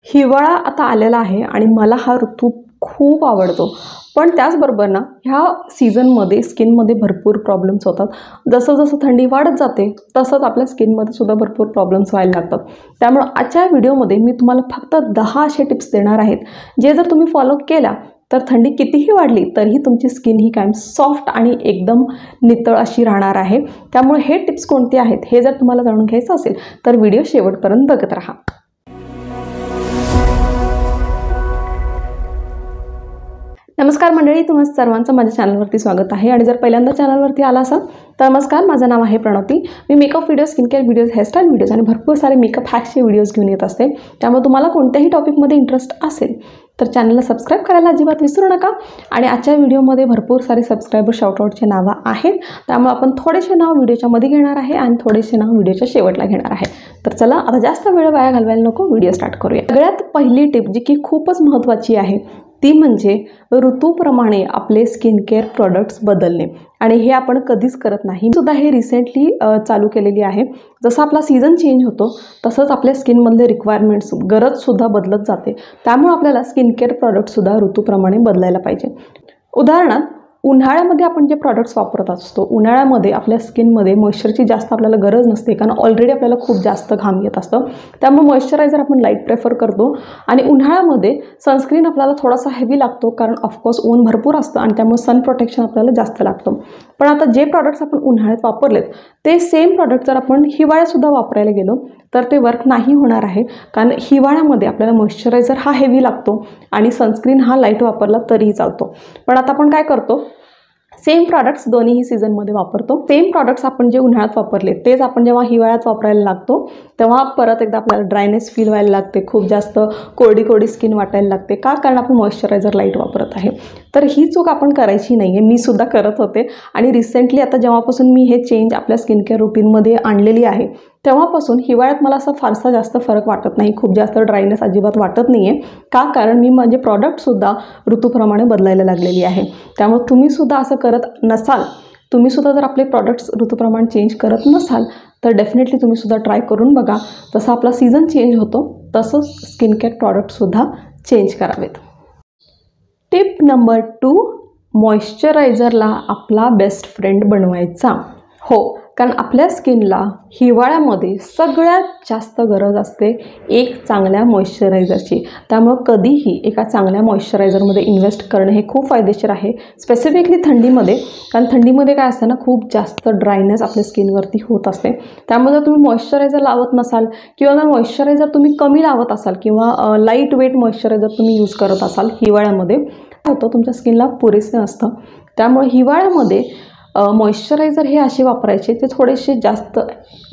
हिवाळा आता आलेला आहे आणि मला हा ऋतू खूप आवडतो. पण त्याचबरोबर ना ह्या सीझनमध्ये स्किनमध्ये भरपूर प्रॉब्लेम्स होतात. जसं जसं थंडी वाढत जाते तसंच आपल्या स्किनमध्ये सुद्धा भरपूर प्रॉब्लेम्स व्हायला लागतात. त्यामुळे आजच्या व्हिडिओमध्ये मी तुम्हाला फक्त 10 असे टिप्स देणार आहेत, जे जर तुम्ही फॉलो केल्या तर थंडी कितीही वाढली तरीही तुमची स्किन ही कायम सॉफ्ट आणि एकदम नितळ अशी राहणार आहे. त्यामुळे हे टिप्स कोणते आहेत हे जर तुम्हाला जाणून घ्यायचं असेल तर व्हिडिओ शेवटपर्यंत बघत राहा. नमस्कार मंडळी, तुम्हा सर्वांचं माझ्या चॅनलवरती स्वागत आहे. आणि जर पहिल्यांदा चॅनलवरती आला असाल तर नमस्कार, माझं नाव आहे प्रणवती. मी makeup videos, skin care videos, hairstyle videos आणि भरपूर सारे मेकअप हॅक्सचे व्हिडिओज घेऊन येत असते. त्यामुळे तुम्हाला कोणत्याही टॉपिकमध्ये इंटरेस्ट असेल तर चॅनलला सबस्क्राईब करायला अजिबात विसरू नका. आणि आजच्या व्हिडिओमध्ये भरपूर सारे सबस्क्रायबर शाउटआउटचे नावं आहेत. त्यामुळे आपण थोडेसे नाव व्हिडिओच्या मध्ये घेणार आहे आणि थोडेसे नाव व्हिडिओच्या शेवटला घेणार आहे. तर चला आता जास्त वेळ वाया घालवायला नको, व्हिडिओ स्टार्ट करूया. सगळ्यात पहिली टिप जी की खूपच महत्त्वाची आहे ती म्हणजे ऋतूप्रमाणे आपले स्किन केअर प्रॉडक्ट्स बदलणे. आणि हे आपण कधीच करत नाही. सुद्धा हे रिसेंटली चालू केलेली आहे. जसं आपला सीझन चेंज होतो तसंच आपल्या स्किनमधले रिक्वायरमेंट्स, गरजसुद्धा बदलत जाते. त्यामुळे आपल्याला स्किन केअर प्रॉडक्टसुद्धा ऋतूप्रमाणे बदलायला पाहिजे. उदाहरणार्थ उन्हाळ्यामध्ये आपण जे प्रॉडक्ट्स वापरत असतो, उन्हाळ्यामध्ये आपल्या स्किनमध्ये मॉइश्चरची जास्त आपल्याला गरज नसते, कारण ऑलरेडी आपल्याला खूप जास्त घाम येत असतं. त्यामुळे मॉइश्चरायझर आपण लाईट प्रेफर करतो. आणि उन्हाळ्यामध्ये सनस्क्रीन आपल्याला थोडासा हेवी लागतो, कारण ऑफकोर्स ऊन भरपूर असतं आणि त्यामुळे सन प्रोटेक्शन आपल्याला जास्त लागतं. पण आता जे प्रॉडक्ट्स आपण उन्हाळ्यात वापरलेत ते सेम प्रॉडक्ट जर आपण हिवाळ्यातसुद्धा वापरायला गेलो तर ते वर्क नाही होणार आहे. कारण हिवाळ्यामध्ये आपल्याला मॉइश्चरायझर हा हेवी लागतो आणि सनस्क्रीन हा लाईट वापरला तरीही चालतो. पण आता आपण काय करतो, सेम प्रॉडक्ट्स दोन्हीही सीझनमध्ये वापरतो. सेम प्रॉडक्ट्स आपण जे उन्हाळ्यात वापरले तेच आपण जेव्हा हिवाळ्यात वापरायला लागतो तेव्हा परत एकदा आपल्याला ड्रायनेस फील व्हायला लागते, खूप जास्त कोरडी कोरडी स्किन वाटायला लागते. का? कारण आपण मॉइश्चरायझर लाईट वापरत आहे. तर ही चूक आपण करायची नाही आहे. मी सुद्धा करत होते आणि रिसेंटली आता जेव्हापासून मी हे चेंज आपल्या स्किन केअर रुटीनमध्ये आणलेली आहे तेव्हापासून हिवाळ्यात मला असं फारसा जास्त फरक वाटत नाही. खूप जास्त ड्रायनेस अजिबात वाटत नाही आहे. का? कारण मी माझे प्रॉडक्टसुद्धा ऋतूप्रमाणे बदलायला लागलेली आहे. त्यामुळे तुम्हीसुद्धा असं करत नसाल, तुम्हीसुद्धा जर आपले प्रॉडक्ट्स ऋतूप्रमाणे चेंज करत नसाल तर डेफिनेटली तुम्हीसुद्धा ट्राय करून बघा. जसं आपला सीझन चेंज होतो तसंच स्किन केअर प्रॉडक्टसुद्धा चेंज करावेत. टिप नंबर 2, मॉइश्चरायझरला आपला बेस्ट फ्रेंड बनवायचा. हो, कारण आपल्या स्किनला हिवाळ्यामध्ये सगळ्यात जास्त गरज असते एक चांगल्या मॉइश्चरायझरची. त्यामुळे कधीही एका चांगल्या मॉइश्चरायझरमध्ये इन्व्हेस्ट करणं हे खूप फायदेशीर आहे, स्पेसिफिकली थंडीमध्ये. कारण थंडीमध्ये काय असतं ना, खूप जास्त ड्रायनेस आपल्या स्किनवरती होत असते. त्यामुळे जर तुम्ही मॉइश्चरायझर लावत नसाल किंवा जर मॉइश्चरायझर तुम्ही कमी लावत असाल किंवा लाईट वेट मॉइश्चरायझर तुम्ही यूज करत असाल हिवाळ्यामध्ये, होतं तुमच्या स्किनला पुरेसे असतं. त्यामुळे हिवाळ्यामध्ये मॉइश्चरायझर हे असे वापरायचे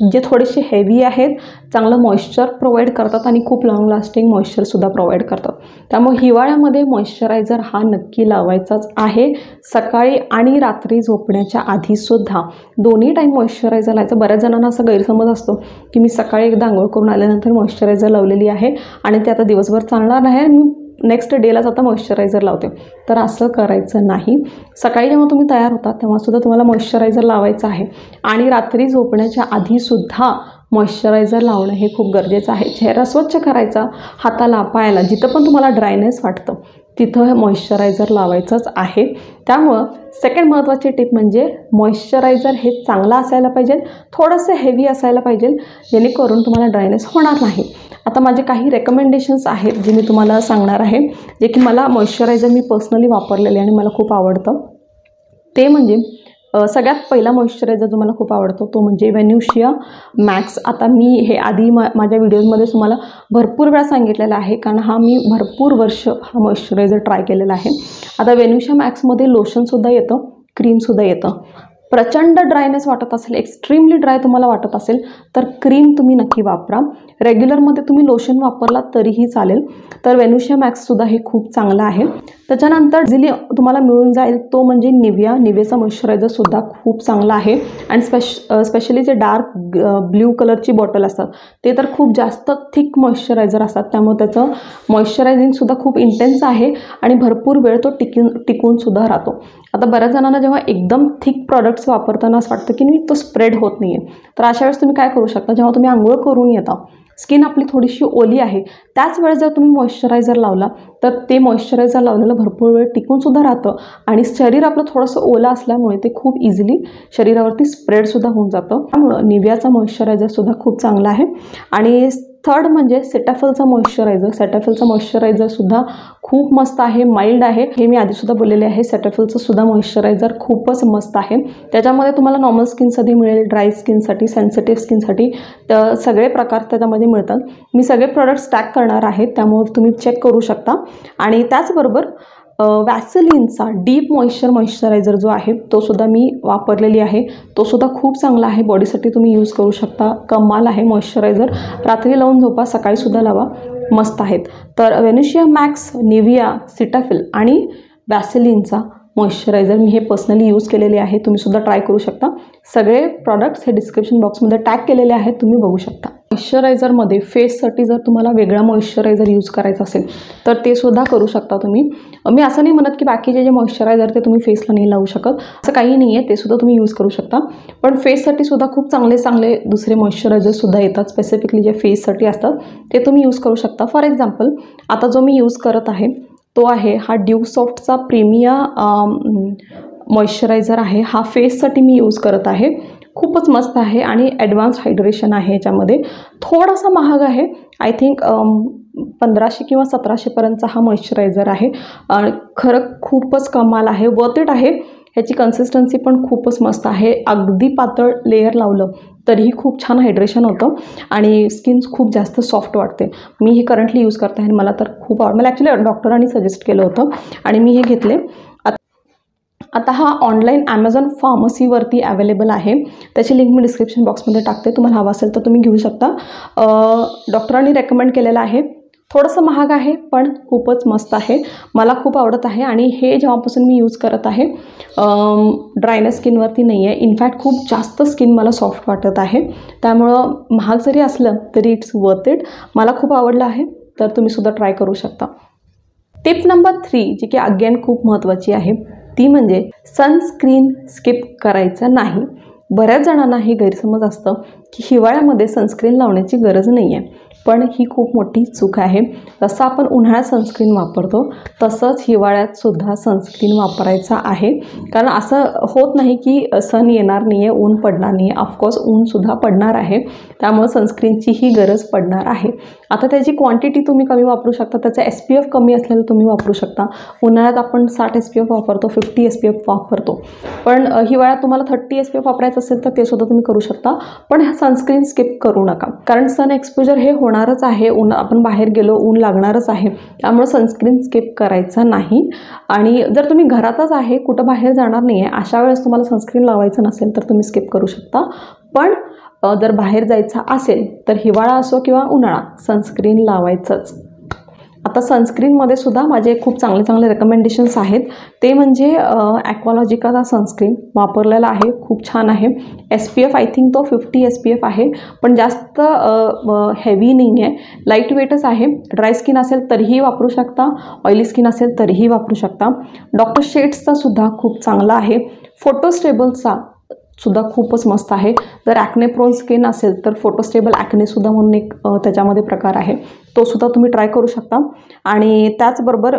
जे थोडेसे हेवी आहेत, चांगलं मॉइश्चर प्रोव्हाइड करतात आणि खूप लॉंग लास्टिंग मॉइश्चरसुद्धा प्रोव्हाइड करतात. त्यामुळे हिवाळ्यामध्ये मॉइश्चरायझर हा नक्की लावायचाच आहे. सकाळी आणि रात्री झोपण्याच्या आधीसुद्धा दोन्ही टाईम मॉइश्चरायझर लावायचं. बऱ्याच जणांना असा गैरसमज असतो की मी सकाळी एकदा आंघोळ करून आल्यानंतर मॉइश्चरायझर लावलेली आहे आणि ते आता दिवसभर चालणार नाही, मी नेक्स्ट डेलाच आता मॉइश्चरायझर लावते. तर असं करायचं नाही. सकाळी जेव्हा तुम्ही तयार होता तेव्हासुद्धा तुम्हाला मॉइश्चरायझर लावायचं आहे आणि रात्री झोपण्याच्या आधीसुद्धा मॉइश्चरायझर लावणं हे खूप गरजेचं आहे. चेहरा स्वच्छ करायचा, हाताला पायाला जिथं पण तुम्हाला ड्रायनेस वाटतं तिथं मॉइश्चरायझर लावायचंच आहे. त्यामुळं सेकंड महत्त्वाची टिप म्हणजे मॉइश्चरायझर हे चांगलं असायला पाहिजे, थोडंसं हेवी असायला पाहिजे, जेणेकरून तुम्हाला ड्रायनेस होणार नाही. आता माझे काही रेकमेंडेशन्स आहेत जे मी तुम्हाला सांगणार आहे, जे की मला मॉइश्चरायझर मी पर्सनली वापरलेले आणि मला खूप आवडतं. ते म्हणजे सगळ्यात पहिला मॉइश्चरायझर जो मला खूप आवडतो तो म्हणजे वेन्युशिया मॅक्स. आता मी हे आधी माझ्या व्हिडिओजमध्ये तुम्हाला भरपूर वेळा सांगितलेलं आहे, कारण मी भरपूर वर्ष हा मॉइश्चरायझर ट्राय केलेला आहे. आता वेन्युशिया मॅक्समध्ये लोशनसुद्धा येतं, क्रीमसुद्धा येतं. प्रचंड ड्रायनेस वाटत असेल, एक्स्ट्रीमली ड्राय तुम्हाला वाटत असेल तर क्रीम तुम्ही नक्की वापरा. रेग्युलरमध्ये तुम्ही लोशन वापरला तरीही चालेल. तर वेन्युशिया मॅक्ससुद्धा हे खूप चांगलं आहे. त्याच्यानंतर इझिली तुम्हाला मिळून जाईल तो म्हणजे निव्हियाचा मॉइश्चरायझरसुद्धा खूप चांगला आहे. आणि स्पेशली जे डार्क ब्ल्यू कलरची बॉटल असतात ते तर खूप जास्त थिक मॉइश्चरायझर असतात. त्यामुळे त्याचं मॉइश्चरायझिंगसुद्धा खूप इंटेन्स आहे आणि भरपूर वेळ तो टिकूनसुद्धा राहतो. आता बऱ्याच जणांना जेव्हा एकदम थिक प्रॉडक्ट्स वापरताना असं वाटतं की तो स्प्रेड होत नाही आहे, तर अशा वेळेस तुम्ही काय करू शकता, जेव्हा तुम्ही आंघोळ करून येता स्किन आपली थोडीशी ओली आहे, त्याच वेळेस जर तुम्ही मॉइश्चरायझर लावला तर ते मॉइश्चरायझर लावलेलं भरपूर वेळ टिकूनसुद्धा राहतं आणि शरीर आपलं थोडंसं ओलं असल्यामुळे ते खूप इझिली शरीरावरती स्प्रेडसुद्धा होऊन जातं. त्यामुळं निव्हियाचा मॉइश्चरायझरसुद्धा खूप चांगला आहे. आणि थर्ड म्हणजे सेटाफिलचा मॉइश्चरायझर. सेटाफिलचा मॉइश्चरायझरसुद्धा खूप मस्त आहे, माइल्ड आहे. हे मी आधीसुद्धा बोललेले आहे. सेटाफिलचं सुद्धा मॉइश्चरायझर खूपच मस्त आहे. त्याच्यामध्ये तुम्हाला नॉर्मल स्किनसाठी मिळेल, ड्राय स्किनसाठी, सेन्सिटिव्ह स्किनसाठी तर सगळे प्रकार त्याच्यामध्ये मिळतात. मी सगळे प्रोडक्ट्स टॅग करणार आहे, त्यामुळे तुम्ही चेक करू शकता. आणि त्याचबरोबर वॅसलिनचा डीप मॉइश्चरायझर जो आहे तो सुद्धा मी वापरलेली आहे. तो सुद्धा खूप चांगला आहे, बॉडीसाठी तुम्ही यूज करू शकता. कमाल आहे मॉइश्चरायझर. रात्री लावून झोपा, सकाळीसुद्धा लावा, मस्त आहेत. तर वेनेशिया मॅक्स, निव्हिया, सेटाफिल आणि वॅसलिनचा मॉइश्चरायझर मी हे पर्सनली यूज केलेले आहे. तुम्हीसुद्धा ट्राय करू शकता. सगळे प्रॉडक्ट्स हे डिस्क्रिप्शन बॉक्समध्ये टॅग केलेले आहेत, तुम्ही बघू शकता. मॉइश्चरायझरमध्ये फेससाठी जर तुम्हाला वेगळा मॉइश्चरायझर यूज करायचा असेल तर ते सुद्धा करू शकता तुम्ही. मी असं नाही म्हणत की बाकीचे जे मॉइश्चरायझर ते तुम्ही फेसला नाही लावू शकत, असं काही नाही आहे, ते सुद्धा तुम्ही यूज करू शकता. पण फेससाठी सुद्धा खूप चांगले चांगले दुसरे मॉइश्चरायझरसुद्धा येतात, स्पेसिफिकली जे फेससाठी असतात ते तुम्ही यूज करू शकता. फॉर एक्झाम्पल आता जो मी यूज करत आहे तो आहे हा ड्यूसॉफ्टचा प्रीमिया मॉइश्चरायझर आहे. हा फेससाठी मी यूज करत आहे. खूपच मस्त आहे आणि ॲडव्हान्स हायड्रेशन आहे याच्यामध्ये. थोडासा महाग आहे, आय थिंक 1500 किंवा 1700पर्यंतचा हा मॉइश्चरायझर आहे. खरं खूपच कमाल आहे, वर्थ इट आहे. ह्याची कन्सिस्टन्सी पण खूपच मस्त आहे. अगदी पातळ लेयर लावलं तरीही खूप छान हायड्रेशन होतं आणि स्किन खूप जास्त सॉफ्ट वाटते. मी हे करंटली यूज करते आणि मला तर खूप आवडतं. मला ॲक्च्युली डॉक्टरांनी सजेस्ट केलं होतं आणि मी हे घेतले. आता हा ऑनलाईन ॲमेझॉन फार्मसीवरती अवेलेबल आहे. त्याची लिंक मी डिस्क्रिप्शन बॉक्समध्ये टाकते, तुम्हाला हवं असेल तर तुम्ही घेऊ शकता. डॉक्टरांनी रेकमेंड केलेलं आहे. थोडंसं महाग आहे पण खूपच मस्त आहे, मला खूप आवडत आहे. आणि हे जेव्हापासून मी यूज करत आहे ड्रायनेस स्किनवरती नाही आहे, इनफॅक्ट खूप जास्त स्किन मला सॉफ्ट वाटत आहे. त्यामुळं महाग जरी असलं तरी इट्स वर्थ इट. मला खूप आवडलं आहे, तर तुम्हीसुद्धा ट्राय करू शकता. टिप नंबर 3 जी की अगेन खूप महत्त्वाची आहे ती म्हणजे सनस्क्रीन स्किप करायचं नाही. बऱ्याच जणांना हे गैरसमज असतं की हिवाळ्यामध्ये सनस्क्रीन लावण्याची गरज नाही आहे, पण ही खूप मोठी चूक आहे. जसं आपण उन्हाळ्यात सनस्क्रीन वापरतो तसंच हिवाळ्यातसुद्धा सनस्क्रीन वापरायचा आहे. कारण असं होत नाही की सन येणार नाही आहे, ऊन पडणार नाही आहे. ऑफकोर्स ऊनसुद्धा पडणार आहे, त्यामुळे सनस्क्रीनचीही गरज पडणार आहे. आता त्याची क्वांटिटी तुम्ही कमी वापरू शकता, त्याचा SPF कमी असलेलं तुम्ही वापरू शकता. उन्हाळ्यात आपण 60 SPF वापरतो, 50 SPF वापरतो, पण हिवाळ्यात तुम्हाला 30 SPF वापरायचं असेल तर ते सुद्धा तुम्ही करू शकता. पण सनस्क्रीन स्किप करू नका, कारण सन एक्सपोजर हे होणारच आहे. आपण बाहेर गेलो ऊन लागणारच आहे, त्यामुळे सनस्क्रीन स्किप करायचा नाही. आणि जर तुम्ही घरातच आहे, कुठं बाहेर जाणार नाही आहे, अशा वेळेस तुम्हाला सनस्क्रीन लावायचं नसेल तर तुम्ही स्किप करू शकता. पण जर बाहेर जायचं असेल तर हिवाळा असो किंवा उन्हाळा सनस्क्रीन लावायचंच. आता सनस्क्रीनमध्ये सुद्धा माझे खूप चांगले चांगले रेकमेंडेशन्स आहेत. ते म्हणजे ॲक्वालॉजिकाचा सनस्क्रीन वापरलेला आहे, खूप छान आहे. SPF आय थिंक तो 50 SPF आहे, पण जास्त हेवी नाही आहे, लाईट वेटच आहे. ड्राय स्किन असेल तरीही वापरू शकता, ऑइली स्किन असेल तरीही वापरू शकता. डॉक्टर शेड्सचा सुद्धा खूप चांगला आहे. फोटोस्टेबलचा सुद्धा खूपच मस्त आहे. जर ॲक्ने प्रोन स्किन असेल तर फोटोस्टेबल ॲक्नेसुद्धा म्हणून एक त्याच्यामध्ये प्रकार आहे, तो सुद्धा तुम्ही ट्राय करू शकता. आणि त्याचबरोबर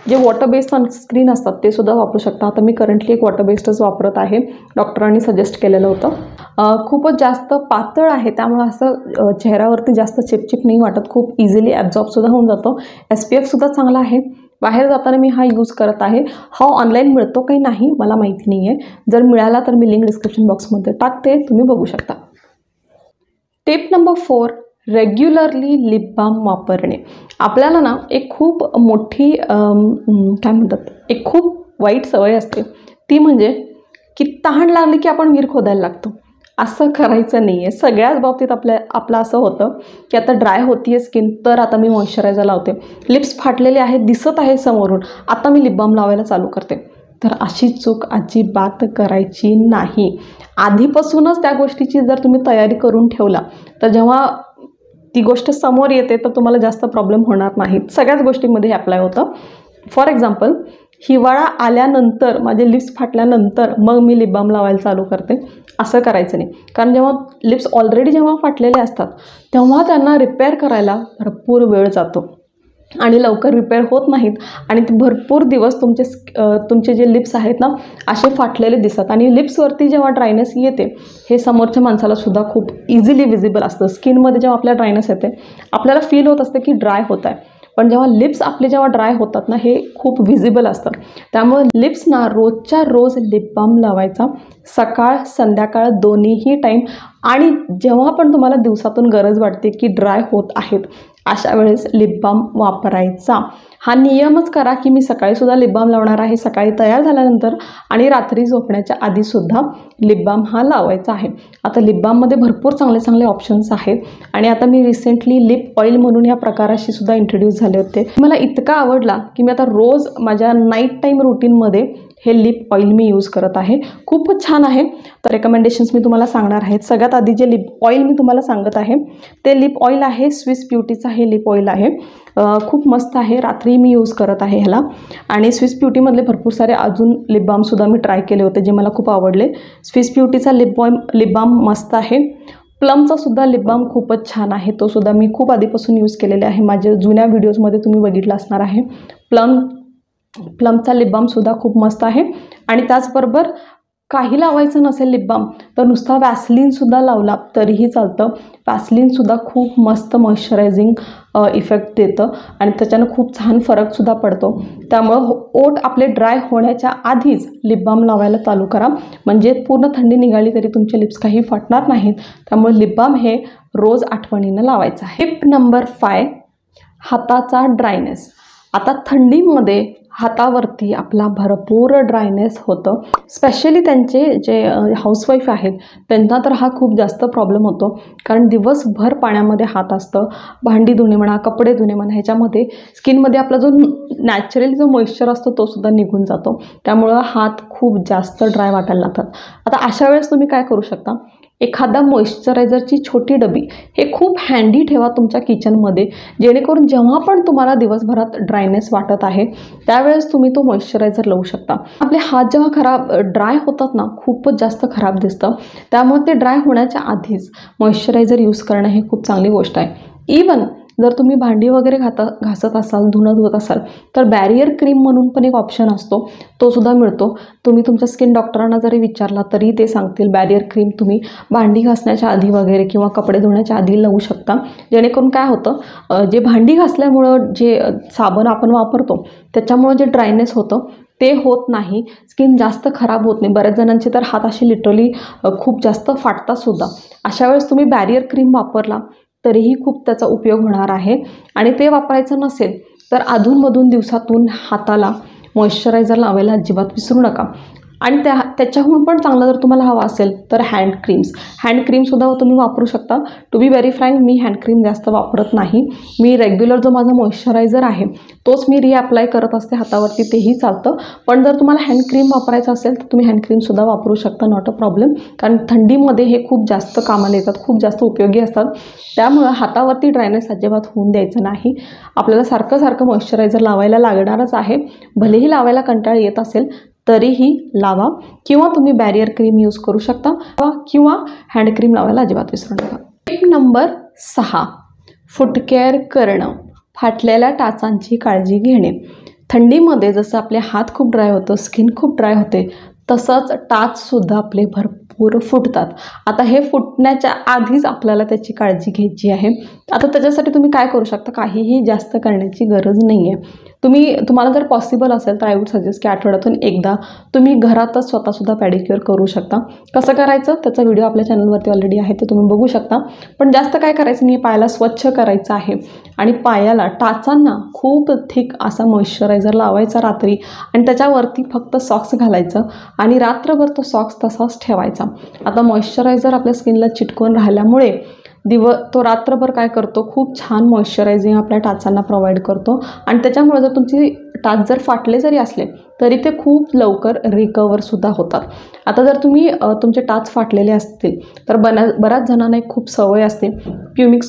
जे वॉटर बेस्ड सनस्क्रीन असतात ते सुद्धा वापरू शकता. आता मी करंटली एक वॉटर बेस्डच वापरत आहे, डॉक्टरांनी सजेस्ट केलेलं होतं. खूपच जास्त पातळ आहे, त्यामुळे असं चेहऱ्यावरती जास्त चिपचिप नाही वाटत, खूप इझिली ॲब्झॉर्बसुद्धा होऊन जातो. SPFसुद्धा चांगला आहे. बाहेर जाताना मी हा यूज करत आहे. हा ऑनलाईन मिळतो काही नाही मला माहिती नाही आहे, जर मिळाला तर मी लिंक डिस्क्रिप्शन बॉक्समध्ये टाकते, तुम्ही बघू शकता. Tip number 4 regularly lip balm वापरणे. आपल्याला ना एक खूप मोठी काय म्हणतात, एक खूप वाईट सवय असते, ती म्हणजे की तहान लागली की आपण विहीर खोदायला लागतो. असं करायचं नाही आहे. सगळ्याच बाबतीत आपलं असं होतं की आता ड्राय होती आहे स्किन, तर आता मी मॉइश्चरायझर लावते. लिप्स फाटलेले आहेत, दिसत आहे समोरून, आता मी लिप बाम लावायला चालू करते. तर अशी चूक अजिबात करायची नाही. आधीपासूनच त्या गोष्टीची जर तुम्ही तयारी करून ठेवला तर जेव्हा ती गोष्ट समोर येते तर तुम्हाला जास्त प्रॉब्लेम होणार नाहीत. सगळ्याच गोष्टींमध्ये अप्लाय होतं. फॉर एक्झाम्पल हिवाळा आल्यानंतर माझे लिप्स फाटल्यानंतर मग मी लिप बाम लावायला चालू करते, असं करायचं नाही. कारण जेव्हा लिप्स ऑलरेडी जेव्हा फाटलेले असतात तेव्हा त्यांना रिपेअर करायला भरपूर वेळ जातो आणि लवकर रिपेअर होत नाहीत आणि भरपूर दिवस तुमचे जे लिप्स आहेत ना असे फाटलेले दिसतात. आणि लिप्सवरती जेव्हा ड्रायनेस येते हे समोरच्या माणसाला सुद्धा खूप इझिली विजिबल असतं. स्किनमध्ये जेव्हा आपल्या ड्रायनेस येते आपल्याला फील होत असतं की ड्राय होत आहे, पण जेव्हा लिप्स आपले जेव्हा ड्राय होतात ना हे खूप विजिबल असतं. त्यामुळे लिप्सना रोजच्या रोज लिप बाम लावायचा, सकाळ संध्याकाळ दोन्हीही टाईम. आणि जेव्हा पण तुम्हाला दिवसातून गरज वाटते की ड्राय होत आहेत अशा वेळेस लिप बाम वापरायचा. हा नियमच करा की मी सकाळीसुद्धा लिप बाम लावणार आहे, सकाळी तयार झाल्यानंतर आणि रात्री झोपण्याच्या आधीसुद्धा लिप बाम हा लावायचा आहे. आता लिप बाममध्ये भरपूर चांगले चांगले ऑप्शन्स आहेत आणि आता मी रिसेंटली लिप ऑइल म्हणून या प्रकाराशी सुद्धा इंट्रोड्यूस झाले होते. मला इतका आवडला की मी आता रोज माझ्या नाईट टाईम रुटीनमध्ये हे लिप ऑइल मी यूज करत आहे. खूपच छान आहे. तर रेकमेंडेशन्स मी तुम्हाला सांगणार आहेत. सगळ्यात आधी जे लिप ऑइल मी तुम्हाला सांगत आहे ते लिप ऑइल आहे स्विस ब्युटीचा हे लिप ऑइल आहे. खूप मस्त आहे. रात्री मी यूज करत आहे ह्याला. आणि स्विस ब्युटीमधले भरपूर सारे अजून लिप बामसुद्धा मी ट्राय केले होते जे मला खूप आवडले. स्विस ब्युटीचा लिप बाम मस्त आहे. प्लमचा सुद्धा लिप बाम खूपच छान आहे. तो सुद्धा मी खूप आधीपासून यूज केलेले आहे. माझ्या जुन्या व्हिडिओजमध्ये तुम्ही बघितलं असणार आहे. प्लमचा लिप बामसुद्धा खूप मस्त आहे. आणि त्याचबरोबर काही लावायचं नसेल लिप बाम तर नुसता वॅसलीनसुद्धा लावला तरीही चालतं. वॅसलीनसुद्धा खूप मस्त मॉइश्चरायझिंग इफेक्ट देतं आणि त्याच्यानं खूप छान फरकसुद्धा पडतो. त्यामुळं ओठ आपले ड्राय होण्याच्या आधीच लिप बाम लावायला चालू करा, म्हणजे पूर्ण थंडी निघाली तरी तुमचे लिप्स काही फाटणार नाहीत. त्यामुळे लिप बाम हे रोज आठवणीनं लावायचं आहे. टिप नंबर 5, हाताचा ड्रायनेस. आता थंडीमध्ये हातावरती आपला भरपूर ड्रायनेस होतं. स्पेशली त्यांचे जे हाऊसवाईफ आहेत त्यांना तर हा खूप जास्त प्रॉब्लेम होतो. कारण दिवसभर पाण्यामध्ये हात असतं. भांडी धुणे म्हणा, कपडे धुणे म्हणा, ह्याच्यामध्ये स्किनमध्ये आपला जो नॅचरली जो मॉइश्चर असतो तो सुद्धा निघून जातो. त्यामुळं हात खूप जास्त ड्राय वाटायला लागतात. आता अशा वेळेस तुम्ही काय करू शकता, एखादा मॉइश्चरायझरची छोटी डबी हे खूप हँडी ठेवा तुमच्या किचनमध्ये, जेणेकरून जेव्हा पण तुम्हाला दिवसभरात ड्रायनेस वाटत आहे त्यावेळेस तुम्ही तो मॉइश्चरायझर लावू शकता. आपले हात जेव्हा ड्राय होतात ना खूपच जास्त खराब दिसतं. त्यामुळे ते ड्राय होण्याच्या आधीच मॉइश्चरायझर यूज करणं हे खूप चांगली गोष्ट आहे. इवन जर तुम्ही भांडी वगैरे घासत असाल, धुणं धुवत असाल तर बॅरियर क्रीम म्हणून पण एक ऑप्शन असतो, तो सुद्धा मिळतो. तुम्ही तुमच्या स्किन डॉक्टरांना जरी विचारला तरी ते सांगतील बॅरियर क्रीम तुम्ही भांडी घासण्याच्या आधी वगैरे किंवा कपडे धुण्याच्या आधी लावू शकता. जेणेकरून काय होतं, जे भांडी घासल्यामुळं जे साबण आपण वापरतो त्याच्यामुळं जे ड्रायनेस होतं ते होत नाही, स्किन जास्त खराब होत नाही. बऱ्याच जणांचे तर हात असे लिटरली खूप जास्त फाटतात सुद्धा. अशा वेळेस तुम्ही बॅरियर क्रीम वापरला तरीही खूप त्याचा उपयोग होणार आहे. आणि ते वापरायचं नसेल तर अधूनमधून दिवसातून हाताला मॉइश्चरायझर लावायला अजिबात विसरू नका. आणि त्याच्याहून पण चांगलं जर तुम्हाला हवं असेल तर हँड क्रीमसुद्धा तुम्ही वापरू शकता. टू बी व्हेरी फ्रँक मी हँड क्रीम जास्त वापरत नाही. मी रेग्युलर जो माझा मॉइश्चरायझर आहे तोच मी रिअप्लाय करत असते हातावरती, तेही चालतं. पण जर तुम्हाला हँड क्रीम वापरायचं असेल तर तुम्ही हँड क्रीमसुद्धा वापरू शकता, नॉट अ प्रॉब्लेम. कारण थंडीमध्ये हे खूप जास्त कामाला येतात, खूप जास्त उपयोगी असतात. त्यामुळं हातावरती ड्रायनेस अजिबात होऊन द्यायचं नाही. आपल्याला सारखं मॉइश्चरायझर लावायला लागणारच आहे. भलेही लावायला कंटाळा येत असेल तरीही लावा, किंवा तुम्ही बॅरियर क्रीम यूज करू शकता किंवा हँड क्रीम लावायला अजिबात विसरू नका. टिप नंबर 6, फूट केअर करणं. फाटलेल्या टाचांची काळजी घेणे. थंडीमध्ये जसं आपले हात खूप ड्राय होतं, स्किन खूप ड्राय होते, तसंच टाचसुद्धा आपले भरपूर फुटतात. आता हे फुटण्याच्या आधीच आपल्याला त्याची काळजी घ्यायची आहे. आता त्याच्यासाठी तुम्ही काय करू शकता, काहीही जास्त करण्याची गरज नाही आहे. तुम्हाला जर पॉसिबल असेल तर आय वुड सजेस्ट की आठवड्यातून एकदा तुम्ही घरातच स्वतःसुद्धा पॅडिक्युअर करू शकता. कसं करायचं त्याचा व्हिडिओ आपल्या चॅनलवरती ऑलरेडी आहे, ते तुम्ही बघू शकता. पण जास्त काय करायचं नाही, पायाला स्वच्छ करायचं आहे आणि पायाला टाचांना खूप थिक असा मॉइश्चरायझर लावायचा रात्री आणि त्याच्यावरती फक्त सॉक्स घालायचं आणि रात्रभर तो सॉक्स तसाच ठेवायचा. आता मॉइश्चरायझर आपल्या स्किनला चिटकून राहिल्यामुळे तो रात्रभर काय करतो, खूप छान मॉइश्चरायझिंग आपल्या टाचांना प्रोव्हाइड करतो. आणि त्याच्यामुळे जर तुमची टाच जर फाटले जरी असले तरी ते खूप लवकर रिकवरसुद्धा होतात. आता जर तुम्ही तुमचे टाच फाटलेले असतील तर बऱ्याच जणांना एक खूप सवय असते, प्युबिक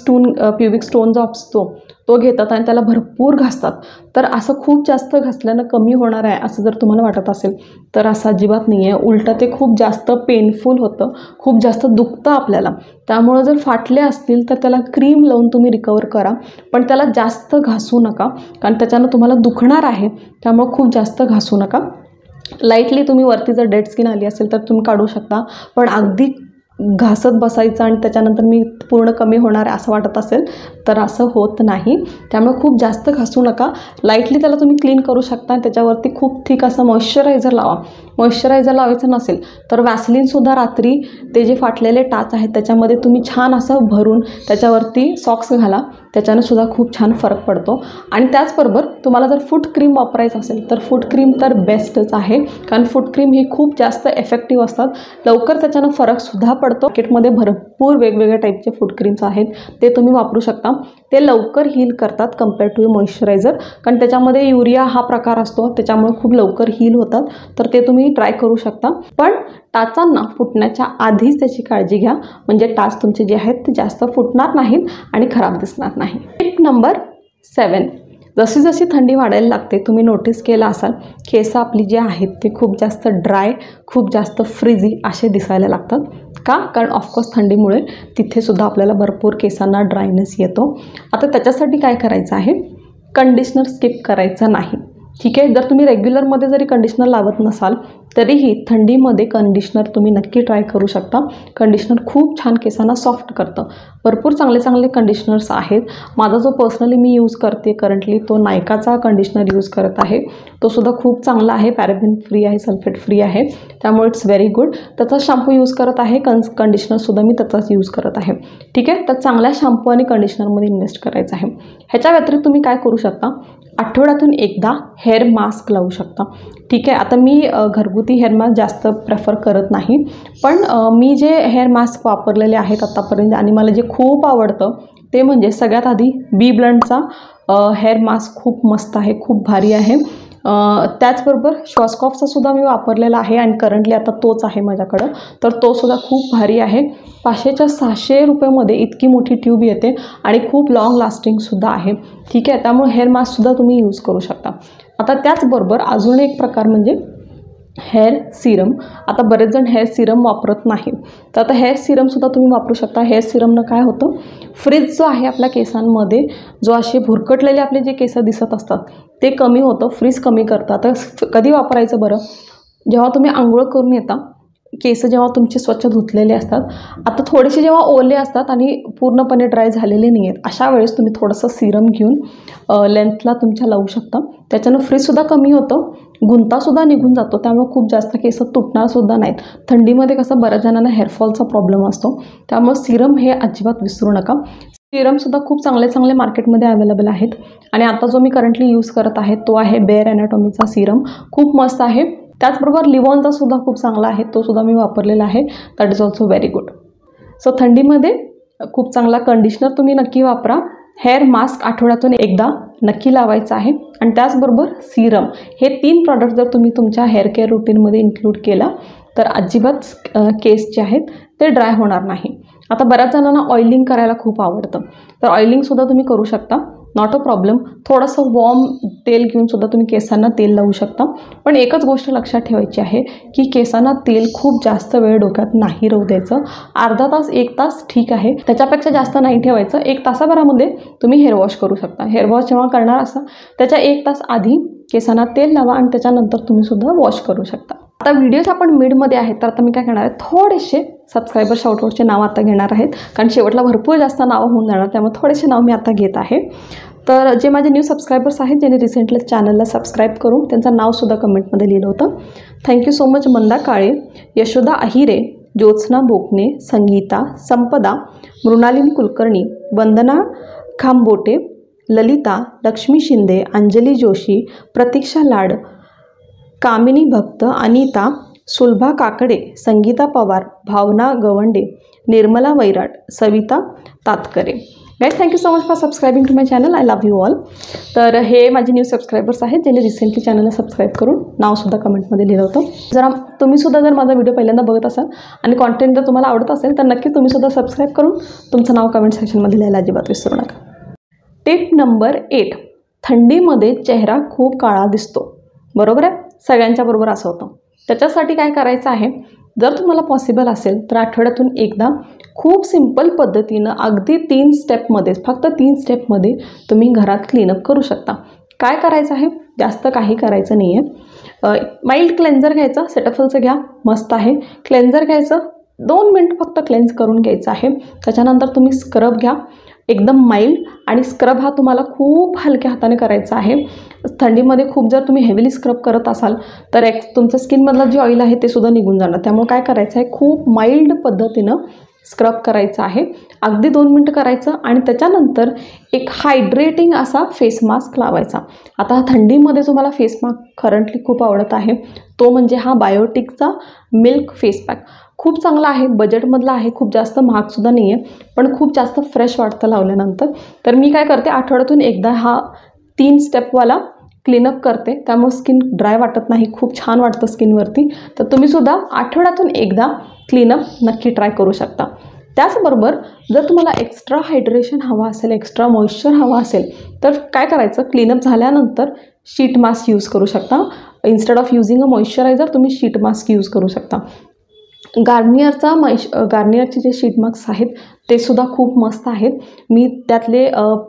स्टोन जो असतो तो घेतात आणि त्याला भरपूर घासतात. तर असं खूप जास्त घासल्यानं कमी होणार आहे असं जर तुम्हाला वाटत असेल तर असं अजिबात नाही आहे. उलटं ते खूप जास्त पेनफुल होतं, खूप जास्त दुखतं आपल्याला. त्यामुळं जर फाटले असतील तर त्याला क्रीम लावून तुम्ही रिकवर करा, पण त्याला जास्त घासू नका, कारण त्याच्यानं तुम्हाला दुखणार आहे. त्यामुळं खूप जास्त घासू नका. लाईटली तुम्ही वरती जर डेड स्किन आली असेल तर तुम्ही काढू शकता, पण अगदी घासत बसायचं आणि त्याच्यानंतर मी पूर्ण कमी होणार आहे असं वाटत असेल तर असं होत नाही. त्यामुळे खूप जास्त घासू नका. लाईटली त्याला तुम्ही क्लीन करू शकता. त्याच्यावरती खूप थिक असं मॉइश्चरायझर लावा. मॉइश्चरायझर लावायचं नसेल तर वॅसलीनसुद्धा रात्री ते जे फाटलेले टाच आहेत त्याच्यामध्ये तुम्ही छान असं भरून त्याच्यावरती सॉक्स घाला. त्याच्यानं सुद्धा खूप छान फरक पडतो. आणि त्याचबरोबर तुम्हाला जर फूट क्रीम वापरायचं असेल तर फूट क्रीम तर बेस्टच आहे, कारण फूट क्रीम ही खूप जास्त इफेक्टिव्ह असतात. लवकर त्याच्यानं फरकसुद्धा पडतो. मार्केटमध्ये भरपूर वेगवेगळ्या टाईपचे फूट क्रीम्स आहेत, ते तुम्ही वापरू शकता. ते लवकर हील करतात कम्पेअर टू मॉइश्चरायझर, कारण त्याच्यामध्ये युरिया हा प्रकार असतो, त्याच्यामुळे खूप लवकर हील होतात. तर ते तुम्ही ट्राय करू शकता. पण टाचांना फुटण्याच्या आधीच त्याची काळजी घ्या, म्हणजे टाच तुमचे जे आहेत ते जास्त फुटणार नाहीत आणि खराब दिसणार नाही. टिप नंबर 7, जशी जशी थंडी वाढायला लागते तुम्ही नोटीस केलं असाल, केस आपली जी आहेत ते खूप जास्त ड्राय, खूप जास्त फ्रीझी असे दिसायला लागतात. का? कारण ऑफकोर्स थंडीमुळे तिथेसुद्धा आपल्याला भरपूर केसांना ड्रायनेस येतो. आता त्याच्यासाठी काय करायचं आहे, कंडिशनर स्किप करायचं नाही. ठीक आहे, जर तुम्ही रेग्युलरमध्ये जरी कंडिशनर लावत नसाल तरीही थंडीमध्ये कंडिशनर तुम्ही नक्की ट्राय करू शकता. कंडिशनर खूप छान केसांना सॉफ्ट करतं. भरपूर चांगले चांगले कंडिशनर्स आहेत. माझा जो पर्सनली मी यूज करते करंटली तो नायकाचा कंडिशनर यूज करत आहे. तो सुद्धा खूप चांगला आहे, पॅराबेन फ्री आहे, सल्फेट फ्री आहे, त्यामुळे इट्स व्हेरी गुड. त्याचा शॅम्पू यूज करत आहे, कंडिशनरसुद्धा मी त्याचाच यूज करत आहे. ठीक आहे, तर चांगल्या शॅम्पू आणि कंडिशनरमध्ये इन्व्हेस्ट करायचं आहे. ह्याच्या व्यतिरिक्त तुम्ही काय करू शकता, आठवड्यातून एकदा हेअर मास्क लावू शकता. ठीक आहे, आता मी घरगुती हेअर मास्क जास्त प्रेफर करत नाही, पण मी जे हेअर मास्क वापरलेले आहेत आत्तापर्यंत आणि मला जे खूप आवडतं ते म्हणजे सगळ्यात आधी बी ब्लंटचा हेअर मास्क खूप मस्त आहे, खूप भारी आहे. त्याचबरोबर श्वासकॉफचा सुद्धा मी वापरलेला आहे आणि करंटली आता तोच आहे माझ्याकडं, तर तो सुद्धा खूप भारी आहे. 500च्या 600 रुपयामध्ये इतकी मोठी ट्यूब येते आणि खूप लाँग लास्टिंगसुद्धा आहे. ठीक आहे, त्यामुळे हेअर मास्कसुद्धा तुम्ही यूज करू शकता. आता त्याचबरोबर अजून एक प्रकार म्हणजे हेअर सिरम. आता बरेच जण हेअर सिरम वापरत नाहीत, तर आता हेअर सिरमसुद्धा तुम्ही वापरू शकता. हेअर सिरमनं काय होतं, फ्रीज जो आहे आपल्या केसांमध्ये, जो असे भुरकटलेले आपले जे केस दिसत असतात ते कमी होतं, फ्रीज कमी करतात. तर कधी वापरायचं बरं, जेव्हा तुम्ही आंघोळ करून येता, केस जेव्हा तुमचे स्वच्छ धुतलेले असतात, आता थोडेसे जेव्हा ओले असतात आणि पूर्णपणे ड्राय झालेले नाही आहेत, अशा वेळेस तुम्ही थोडंसं सिरम घेऊन लेंथला तुमच्या लावू शकता. त्याच्यानं फ्रीजसुद्धा कमी होतं, गुंतासुद्धा निघून जातो, त्यामुळे खूप जास्त केस तुटणारसुद्धा नाहीत. थंडीमध्ये कसं बऱ्याच जणांना हेअरफॉलचा प्रॉब्लेम असतो, त्यामुळे सिरम हे अजिबात विसरू नका. सिरमसुद्धा खूप चांगले चांगले मार्केटमध्ये अवेलेबल आहेत आणि आता जो मी करंटली यूज करत आहे तो आहे बेअर ॲनाटॉमीचा सिरम, खूप मस्त आहे. त्याचबरोबर लिवॉनचा सुद्धा खूप चांगला आहे, तो सुद्धा मी वापरलेला आहे, that is also very good. So थंडीमध्ये खूप चांगला कंडिशनर तुम्ही नक्की वापरा. हेअर मास्क आठवड्यातून एकदा नक्की लावायचं आहे आणि त्याचबरोबर सिरम, हे 3 प्रॉडक्ट जर तुम्ही तुमच्या हेअर केअर रुटीनमध्ये इन्क्लूड केला तर अजिबात केस जे आहेत ते ड्राय होणार नाही. आता बऱ्याच जणांना ऑइलिंग करायला खूप आवडतं, तर ऑइलिंगसुद्धा तुम्ही करू शकता, नॉट अ प्रॉब्लेम. थोडंसं वॉर्म तेल घेऊनसुद्धा तुम्ही केसांना तेल लावू शकता. पण एकच गोष्ट लक्षात ठेवायची आहे की केसांना तेल खूप जास्त वेळ डोक्यात नाही राहू द्यायचं. अर्धा तास 1 तास ठीक आहे, त्याच्यापेक्षा जास्त नाही ठेवायचं. 1 तासाभरामध्ये तुम्ही हेअर वॉश करू शकता. हेअर वॉश जेव्हा करणार असा त्याच्या 1 तास आधी केसांना तेल लावा आणि त्याच्यानंतर तुम्हीसुद्धा वॉश करू शकता. आता व्हिडिओज आपण मिडमध्ये आहेत, तर आता मी काय करणार आहे, थोडेसे सबस्क्रायबर शाउटआउटचे नाव आता घेणार आहेत, कारण शेवटला भरपूर जास्त नावं होऊन जाणार, त्यामुळे थोडेसे नाव मी आता घेत आहे. तर जे माझे न्यू सबस्क्रायबर्स आहेत, ज्यांनी रिसेंटली चॅनलला सबस्क्राईब करून त्यांचं नावसुद्धा कमेंटमध्ये लिहिलं होतं, thank you so much. Manda Kale, Yashoda Ahire, Jyotsna Bokane, Sangeeta, Sampada, Mrinalini Kulkarni, Vandana Khambote, Lalita, Lakshmi Shinde, Anjali Joshi, Pratiksha Lad, Kamini Bhakt, Anita, Sulabha Kakade, Sangeeta Pawar, Bhavana Gawande, Nirmala Vairat, Savita Tatkare. Guys thank you so much for subscribing to my channel. I love you all. तर हे माझे न्यू सबस्क्रायबर्स आहेत ज्यांनी रिसेंटली चॅनलला सबस्क्राईब करून नावसुद्धा कमेंटमध्ये लिहिलं होतं. तुम्हीसुद्धा जर माझा व्हिडिओ पहिल्यांदा बघत असाल आणि कॉन्टेंट जर तुम्हाला आवडत असेल तर नक्की तुम्हीसुद्धा सबस्क्राईब करून तुमचं नाव कमेंट सेक्शनमध्ये लिहायला अजिबात विसरू नका. Tip number 8. थंडीमध्ये चेहरा खूप काळा दिसतो. बरोबर आहे, सगळ्यांच्या बरोबर असं होतं. त्याच्यासाठी काय करायचं आहे, जर तुम्हाला पॉसिबल असेल तर आठवड्यातून एकदा खूप सिंपल पद्धतीनं अगदी 3 स्टेपमध्ये, फक्त 3 स्टेपमध्ये तुम्ही घरात क्लीनअप करू शकता. काय करायचं आहे, जास्त काही करायचं नाही आहे. माइल्ड क्लेन्झर घ्यायचा, सेटफलचं घ्या, मस्त आहे. क्लेन्झर घ्यायचं, 2 मिनिट फक्त क्लेन्झ करून घ्यायचं आहे. त्याच्यानंतर तुम्ही स्क्रब घ्या, एकदम माइल्ड. आणि स्क्रब हा तुम्हाला खूप हलक्या हाताने करायचा आहे. थंडीमध्ये खूप जर तुम्ही हेवीली स्क्रब करत असाल तर तुमच्या स्किनमधलं जे ऑइल आहे ते सुद्धा निघून जाणार. त्यामुळे काय करायचं आहे, खूप माइल्ड पद्धतीनं स्क्रब करायचं आहे. अगदी 2 मिनिटं करायचं आणि त्याच्यानंतर एक हायड्रेटिंग असा फेस मास्क लावायचा. आता थंडीमध्ये तुम्हाला फेस मास्क करंटली खूप आवडत आहे, तो म्हणजे हा बायोटिकचा मिल्क फेस पॅक. खूप चांगला आहे, बजेटमधला आहे, खूप जास्त महागसुद्धा नाही आहे, पण खूप जास्त फ्रेश वाटतं लावल्यानंतर. तर मी काय करते, आठवड्यातून एकदा हा 3 स्टेपवाला क्लीनअप करते. त्यामुळे स्किन ड्राय वाटत नाही, खूप छान वाटतं स्किनवरती. तर तुम्हीसुद्धा आठवड्यातून एकदा क्लीनअप नक्की ट्राय करू शकता. त्याचबरोबर जर तुम्हाला एक्स्ट्रा हायड्रेशन हवं असेल, एक्स्ट्रा मॉइश्चर हवा असेल तर काय करायचं, क्लीनअप झाल्यानंतर शीट मास्क यूज करू शकता. Instead of using a moisturiser तुम्ही शीट मास्क यूज करू शकता. गार्नियरचे जे शीट मास्क आहेत ते सुद्धा खूप मस्त आहेत. मी त्यातले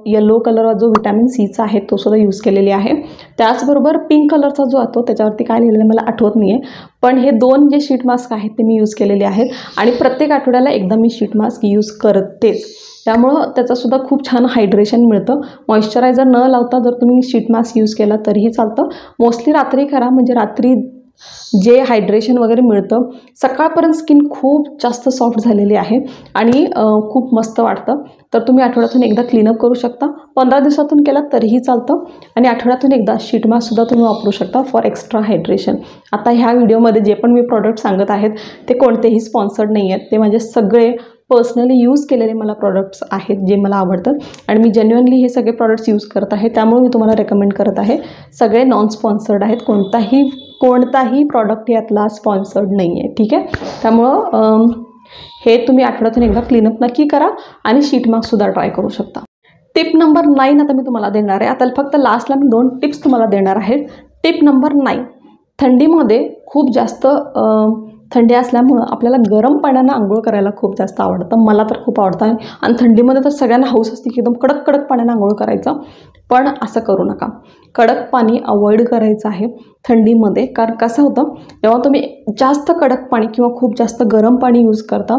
येलो कलर जो व्हिटॅमिन सीचा आहे तो सुद्धा यूज केलेले आहे. त्याचबरोबर पिंक कलरचा जो आहे त्याच्यावरती काय लिहिलेलं मला आठवत नाही आहे, पण हे 2 जे शीट मास्क आहेत ते मी यूज केलेले आहेत. आणि प्रत्येक आठवड्याला एकदा मी शीट मास्क यूज करतेच. त्यामुळं त्याचासुद्धा खूप छान हायड्रेशन मिळतं. मॉइश्चरायझर न लावता जर तुम्ही शीट मास्क यूज केला तरीही चालतं. मोस्टली रात्री करा, म्हणजे रात्री जे हायड्रेशन वगैरे मिळतं. सकाळपर्यंत स्किन खूप जास्त सॉफ्ट झालेली आहे आणि खूप मस्त वाटतं. तर तुम्ही आठवड्यातून एकदा क्लीनअप करू शकता. 15 दिवसातून केला तरीही चालतं. आणि आठवड्यातून एकदा शीट मास्कसुद्धा तुम्ही वापरू शकता फॉर एक्स्ट्रा हायड्रेशन. आता ह्या व्हिडिओमध्ये जे पण मी प्रॉडक्ट सांगत आहेत ते कोणतेही स्पॉन्सर्ड नाही आहेत, ते माझे सगळे पर्सनली यूज केलेले मला प्रॉडक्ट्स आहेत जे मला आवडतात आणि मी जेन्युअनली हे सगळे प्रॉडक्ट्स यूज करत आहे. त्यामुळे मी तुम्हाला रेकमेंड करत आहे. सगळे नॉन स्पॉन्सर्ड आहेत, कोणताही प्रॉडक्ट यातला स्पॉन्सर्ड नाही आहे, ठीक आहे. त्यामुळं हे तुम्ही आठवड्यातून एकदा क्लीनअप नक्की करा आणि शीट मास्कसुद्धा ट्राय करू शकता. टिप नंबर 9 आता मी तुम्हाला देणार आहे. आता फक्त लास्टला मी 2 टिप्स तुम्हाला देणार आहे. Tip number 9. थंडीमध्ये खूप जास्त थंडी असल्यामुळं आपल्याला गरम पाण्यानं आंघोळ करायला खूप जास्त आवडतं. मला तर खूप आवडतं आणि थंडीमध्ये तर सगळ्यांना हौस असते की एकदम कडक कडक पाण्यानं आंघोळ करायचं. पण असं करू नका. कडक पाणी अवॉइड करायचं आहे थंडीमध्ये. कारण कसं होतं, जेव्हा तुम्ही जास्त कडक पाणी किंवा खूप जास्त गरम पाणी यूज करता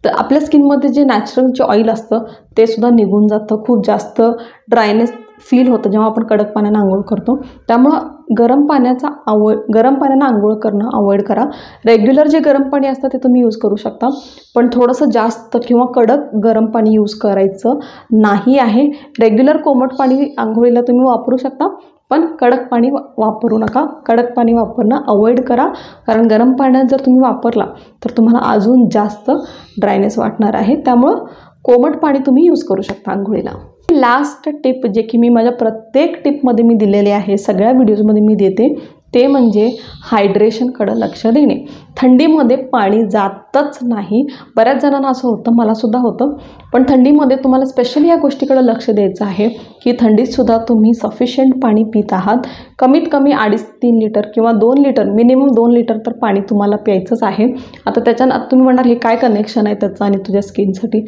तर आपल्या स्किनमध्ये जे नॅचरल जे ऑइल असतं ते सुद्धा निघून जातं. खूप जास्त ड्रायनेस फील होतं जेव्हा आपण कडक पाण्यानं आंघोळ करतो. त्यामुळं गरम पाण्यानं आंघोळ करणं अवॉइड करा. रेग्युलर जे गरम पाणी असतं ते तुम्ही यूज करू शकता, पण थोडंसं जास्त किंवा कडक गरम पाणी यूज करायचं नाही आहे. रेग्युलर कोमट पाणी आंघोळीला तुम्ही वापरू शकता, पण कडक पाणी वापरू नका. कडक पाणी वापरणं अवॉइड करा, कारण गरम पाण्यात जर तुम्ही वापरला तर तुम्हाला अजून जास्त ड्रायनेस वाटणार आहे. त्यामुळं कोमट पाणी तुम्ही यूज करू शकता आंघोळीला. लास्ट टिप जे की मी माझ्या प्रत्येक टिपमध्ये मी दिलेले आहे, सगळ्या व्हिडिओजमध्ये मी देते, ते म्हणजे हायड्रेशनकडं लक्ष देणे. थंडीमध्ये पाणी जातच नाही. बऱ्याच जणांना असं होतं, मलासुद्धा होतं. पण थंडीमध्ये तुम्हाला स्पेशली या गोष्टीकडं लक्ष द्यायचं आहे की थंडीतसुद्धा तुम्ही सफिशियंट पाणी पित आहात. कमीत कमी 2.5-3 लिटर किंवा 2 लिटर, मिनिमम 2 लिटर तर पाणी तुम्हाला प्यायचंच आहे. आता त्याच्यानं तुम्ही म्हणणार हे काय कनेक्शन आहे त्याचं आणि तुझ्या स्किनसाठी?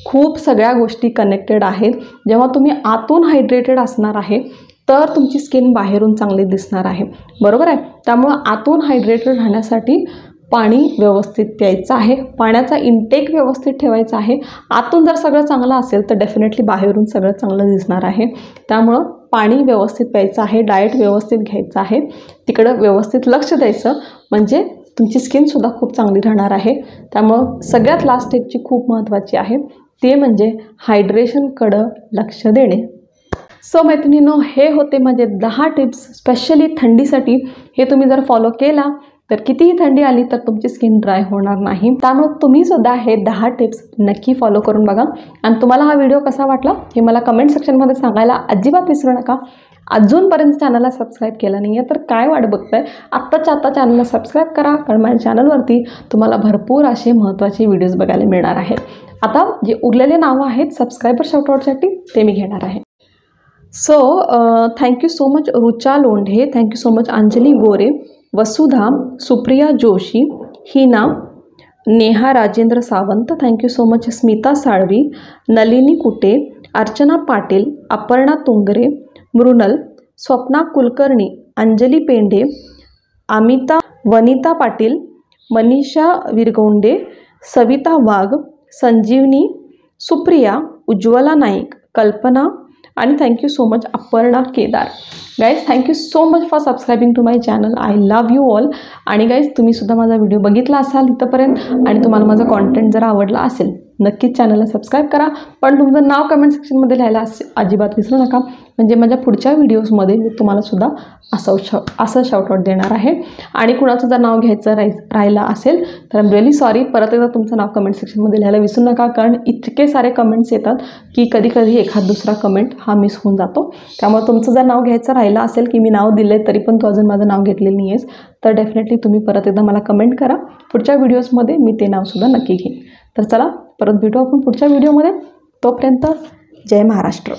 खूप सगळ्या गोष्टी कनेक्टेड आहेत. जेव्हा तुम्ही आतून हायड्रेटेड असणार आहे तर तुमची स्किन बाहेरून चांगली दिसणार आहे, बरोबर आहे. त्यामुळं आतून हायड्रेटेड राहण्यासाठी पाणी व्यवस्थित प्यायचं आहे. पाण्याचा इंटेक व्यवस्थित ठेवायचा आहे. आतून जर सगळं चांगलं असेल तर डेफिनेटली बाहेरून सगळं चांगलं दिसणार आहे. त्यामुळं पाणी व्यवस्थित प्यायचं आहे, डाएट व्यवस्थित घ्यायचं आहे, तिकडं व्यवस्थित लक्ष द्यायचं, म्हणजे तुमची स्किनसुद्धा खूप चांगली राहणार आहे. त्यामुळं सगळ्यात लास्ट स्टेपची खूप महत्त्वाची आहे, ते म्हणजे हायड्रेशनकडं लक्ष देणे. सो मैत्रिणींनो, हे होते माझे 10 टिप्स स्पेशली थंडीसाठी. हे तुम्ही जर फॉलो केला तर कितीही थंडी आली तर तुमची स्किन ड्राय होणार नाही. त्यामुळे तुम्ही सुद्धा हे 10 टिप्स नक्की फॉलो करून बघा. आणि तुम्हाला हा व्हिडिओ कसा वाटला हे मला कमेंट सेक्शनमध्ये सांगायला अजिबात विसरू नका. अजूनपर्यंत चॅनलला सबस्क्राईब केलं नाही आहे तर काय वाट बघताय, आत्ताच्या आत्ता चॅनलला सबस्क्राईब करा, कारण माझ्या चॅनलवरती तुम्हाला भरपूर असे महत्त्वाचे व्हिडिओज बघायला मिळणार आहेत. आता जे उरलेले नावं आहेत सबस्क्रायबर शाउटआउटसाठी ते मी घेणार आहे. So thank you so much Rucha Londhe, thank you so much Anjali Gore, Vasudha, Supriya Joshi, Hina, Neha Rajendra Sawant, thank you so much Smita Salvi, Nalini Kute, Archana Patil, Aparna Tungare, Mrunal, Swapna Kulkarni, Anjali Pendhe, Amita, Vanita Patil, Manisha Virgonde, Savita Wagh, Sanjeevani, Supriya, Ujjwala Naik, Kalpana आणि thank you so much Aparna Kedar. Guys thank you so much for subscribing to my channel. I love you all. आणि गाईज तुम्हीसुद्धा माझा व्हिडिओ बघितला असाल इथंपर्यंत आणि तुम्हाला माझा कॉन्टेंट जर आवडला असेल नक्कीच चॅनलला सबस्क्राईब करा. पण तुमचं नाव कमेंट सेक्शनमध्ये लिहायला अजिबात विसरू नका, म्हणजे माझ्या पुढच्या व्हिडिओजमध्ये मी तुम्हालासुद्धा असं शाउटआउट देणार आहे. आणि कुणाचं जर नाव घ्यायचं राहिलं असेल तर आय एम रिअली सॉरी. परत एकदा तुमचं नाव कमेंट सेक्शनमध्ये लिहायला विसरू नका, कारण इतके सारे कमेंट्स येतात की कधी कधी एखाद दुसरा कमेंट हा मिस होऊन जातो. त्यामुळे तुमचं जर नाव घ्यायचं राहिलं असेल की मी नाव दिलं आहे तरी पण तू अजून माझं नाव घेतलेलं नाही आहेस तर डेफिनेटली तुम्ही परत एकदा मला कमेंट करा. पुढच्या व्हिडिओजमध्ये मी ते नावसुद्धा नक्की घेईन. तर चला परत भेटू आपण पुढच्या व्हिडिओमध्ये. तोपर्यंत जय महाराष्ट्र.